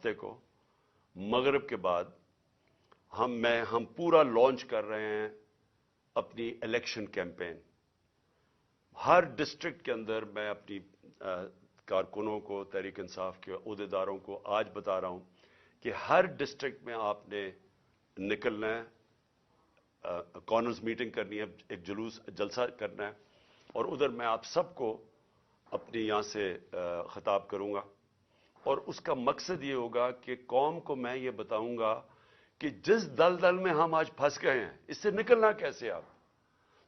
ہفتے کو مغرب کے بعد ہم پورا لانچ کر رہے ہیں اپنی الیکشن کیمپین. ہر ڈسٹرکٹ کے اندر میں اپنی کارکنوں کو، تحریک انصاف کے عہدیداروں کو آج بتا رہا ہوں کہ ہر ڈسٹرکٹ میں آپ نے نکلنا ہے، کارنرز میٹنگ کرنی ہے، ایک جلسہ کرنا ہے، اور ادھر میں آپ سب کو اپنی یہاں سے خطاب کروں گا. اور اس کا مقصد یہ ہوگا کہ قوم کو میں یہ بتاؤں گا کہ جس دلدل میں ہم آج پھنس گئے ہیں اس سے نکلنا کیسے آپ،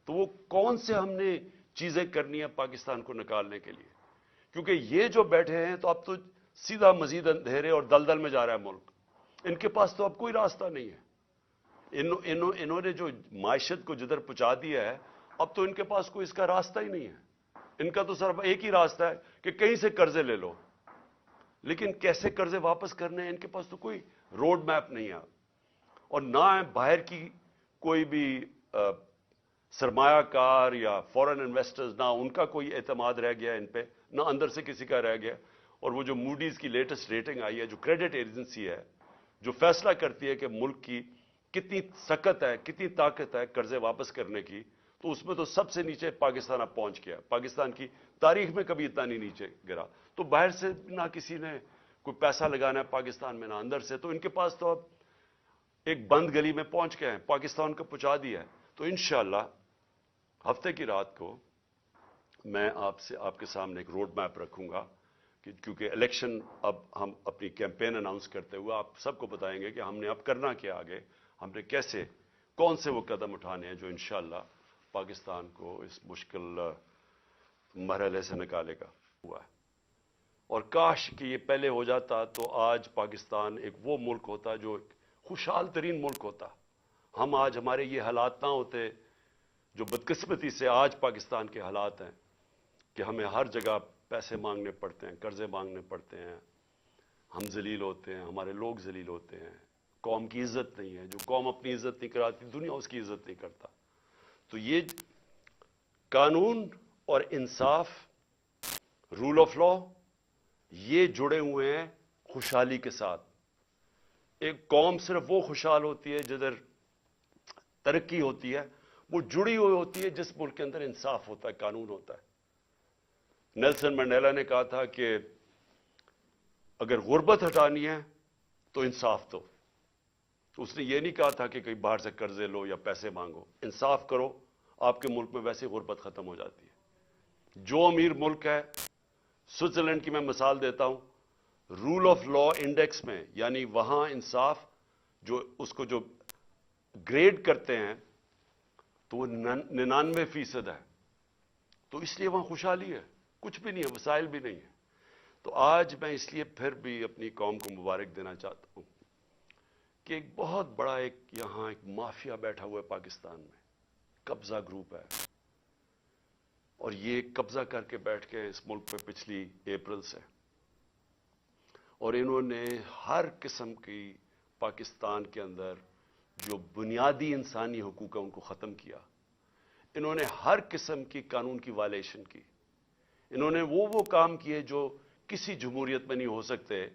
تو وہ کون سے ہم نے چیزیں کرنی ہیں پاکستان کو نکالنے کے لیے. کیونکہ یہ جو بیٹھے ہیں تو اب تو سیدھا مزید اندھیرے اور دلدل میں جا رہا ہے ملک. ان کے پاس تو اب کوئی راستہ نہیں ہے. انہوں نے جو معیشت کو جدھر پہنچا دیا ہے، اب تو ان کے پاس کوئی اس کا راستہ ہی نہیں ہے. ان کا تو صرف ایک ہی راستہ ہے کہ کہیں سے قرضے لے لو، لیکن کیسے قرضے واپس کرنے ہیں ان کے پاس تو کوئی روڈ میپ نہیں ہے. اور نہ باہر کی کوئی بھی سرمایہ کار یا فورن انویسٹرز، نہ ان کا کوئی اعتماد رہ گیا ان پہ، نہ اندر سے کسی کا رہ گیا. اور وہ جو موڈیز کی لیٹسٹ ریٹنگ آئی ہے، جو کریڈٹ ایجنسی ہے جو فیصلہ کرتی ہے کہ ملک کی کتنی سکت ہے، کتنی طاقت ہے قرضے واپس کرنے کی، تو اس میں تو سب سے نیچے پاکستان اب پہنچ گیا. پاکستان کی تاریخ میں کبھی اتنا نہیں نیچے گرا. تو باہر سے نہ کسی نے کوئی پیسہ لگانا ہے پاکستان میں، نہ اندر سے. تو ان کے پاس تو اب ایک بند گلی میں پہنچ گئے ہیں، پاکستان کو پہنچا دیا ہے. تو انشاءاللہ ہفتے کی رات کو میں آپ کے سامنے ایک روڈ میپ رکھوں گا، کیونکہ الیکشن اب ہم اپنی کیمپین اناؤنس کرتے ہوئے آپ سب کو بتائیں گے کہ ہم نے اب کرنا کیا آگے، ہم نے کیسے کون سے وہ قدم اٹھانے ہیں جو انشاءاللہ پاکستان کو اس مشکل مرحلے سے نکالے گا. ہوا ہے. اور کاش کہ یہ پہلے ہو جاتا تو آج پاکستان ایک وہ ملک ہوتا جو ایک خوشحال ترین ملک ہوتا. ہم آج ہمارے یہ حالات نہ ہوتے جو بدقسمتی سے آج پاکستان کے حالات ہیں کہ ہمیں ہر جگہ پیسے مانگنے پڑتے ہیں، قرضے مانگنے پڑتے ہیں، ہم ذلیل ہوتے ہیں، ہمارے لوگ ذلیل ہوتے ہیں، قوم کی عزت نہیں ہے. جو قوم اپنی عزت نہیں کراتی دنیا اس کی عزت نہیں کرتا. تو یہ قانون اور انصاف، رول آف لا، یہ جڑے ہوئے ہیں خوشحالی کے ساتھ. ایک قوم صرف وہ خوشحال ہوتی ہے جدھر ترقی ہوتی ہے، وہ جڑی ہوئی ہوتی ہے جس ملک کے اندر انصاف ہوتا ہے، قانون ہوتا ہے. نیلسن منڈیلا نے کہا تھا کہ اگر غربت ہٹانی ہے تو انصاف دو. اس نے یہ نہیں کہا تھا کہ کہیں باہر سے قرضے لو یا پیسے مانگو. انصاف کرو، آپ کے ملک میں ویسے غربت ختم ہو جاتی ہے. جو امیر ملک ہے، سوئٹزرلینڈ کی میں مثال دیتا ہوں، رول آف لا انڈیکس میں، یعنی وہاں انصاف جو اس کو جو گریڈ کرتے ہیں تو وہ 99% ہے. تو اس لیے وہاں خوشحالی ہے، کچھ بھی نہیں ہے، وسائل بھی نہیں ہے. تو آج میں اس لیے پھر بھی اپنی قوم کو مبارک دینا چاہتا ہوں کہ ایک بہت بڑا یہاں ایک مافیا بیٹھا ہوا ہے پاکستان میں، قبضہ گروپ ہے. اور یہ قبضہ کر کے بیٹھ کے اس ملک پہ پچھلی اپریل سے، اور انہوں نے ہر قسم کی پاکستان کے اندر جو بنیادی انسانی حقوق ہیں ان کو ختم کیا. انہوں نے ہر قسم کی قانون کی وائلیشن کی. انہوں نے وہ کام کیے جو کسی جمہوریت میں نہیں ہو سکتے،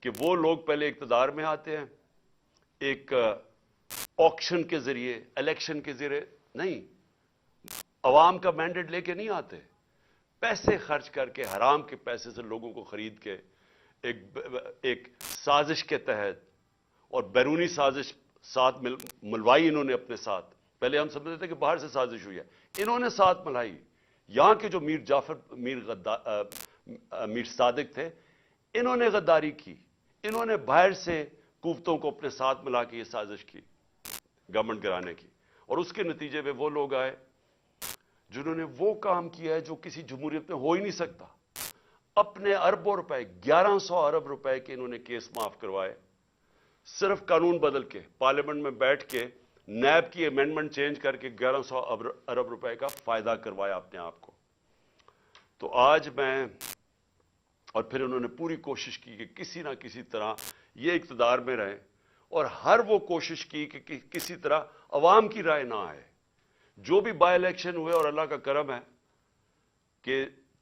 کہ وہ لوگ پہلے اقتدار میں آتے ہیں ایک آکشن کے ذریعے، الیکشن کے ذریعے نہیں، عوام کا مینڈیٹ لے کے نہیں آتے، پیسے خرچ کر کے، حرام کے پیسے سے لوگوں کو خرید کے ایک سازش کے تحت، اور بیرونی سازش ساتھ ملوائی انہوں نے اپنے ساتھ. پہلے ہم سمجھتے تھے کہ باہر سے سازش ہوئی ہے، انہوں نے ساتھ ملائی. یہاں کے جو میر صادق تھے، انہوں نے غداری کی. انہوں نے باہر سے قوتوں کو اپنے ساتھ ملا کے یہ سازش کی گورنمنٹ گرانے کی. اور اس کے نتیجے میں وہ لوگ آئے جنہوں نے وہ کام کیا ہے جو کسی جمہوریت میں ہو ہی نہیں سکتا. اپنے اربوں روپے، 1100 ارب روپے کے انہوں نے کیس معاف کروائے، صرف قانون بدل کے، پارلیمنٹ میں بیٹھ کے نیب کی امینڈمنٹ چینج کر کے 1100 ارب روپے کا فائدہ کروایا اپنے آپ کو. تو آج میں، اور پھر انہوں نے پوری کوشش کی کہ کسی نہ کسی طرح یہ اقتدار میں رہے، اور ہر وہ کوشش کی کہ کسی طرح عوام کی رائے نہ آئے. جو بھی بائی الیکشن ہوئے، اور اللہ کا کرم ہے کہ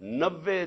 90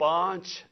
5